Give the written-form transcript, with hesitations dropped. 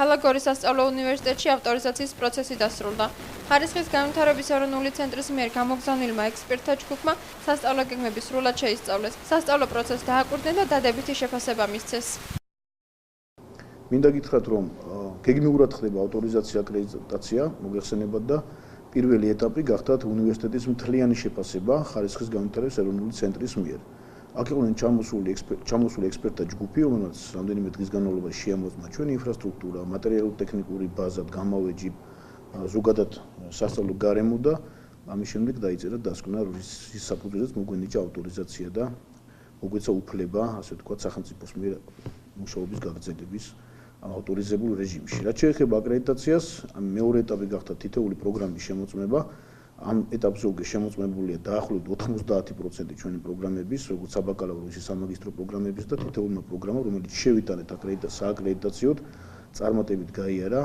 ქალაქ გორის სასწავლო უნივერსიტეტში ავტორიზაციის პროცესი დასრულდა. ხარისხის განვითარების ეროვნული ცენტრის მიერ გამოგზავნილმა ექსპერტთა ჯგუფმა სასწავლო გეგმები სრულად შეისწავლეს. სასწავლო პროცესს დააკვირდნენ და დადებითი შეფასება მისცეს. მინდა გითხრათ, რომ გეგმიურად ხდება ავტორიზაცია, აკრედიტაცია, მოგეხსენებათ და პირველი ეტაპი გახდათ უნივერსიტეტის მთლიანი შეფასება ხარისხის განვითარების ეროვნული ცენტრის მიერ. აქ იყვნენ ჩამოსული ექსპერტთა ჯგუფი, რომელსაც რამდენიმე დღის განმავლობაში შეამოწმა ჩვენი ინფრასტრუქტურა, მატერიალურ-ტექნიკური ბაზა, გამავეჯი, ზოგადად სასწავლო გარემო და ამის შემდეგ დაიწერა დასკვნა, რის საფუძველზეც მოგვენიჭა ავტორიზაცია და მოგვეცა უფლება, ასე ვთქვათ, სახელმწიფოს მიერ მუშაობის გაგრძელების ავტორიზებულ რეჟიმში. რაც შეეხება აკრედიტაციას, მეორე ეტაპი გახდა თითოეული პროგრამის შემოწმება. ამ ეტაპზე უკვე შემოწმებულია დაახლოებით 90% ჩვენი პროგრამების, როგორც საბაკალავრო, ისე სამაგისტრო პროგრამების და თითოეულმა პროგრამამ, რომელიც შევიტანეთ სააკრედიტაციოდ, წარმატებით გაიარა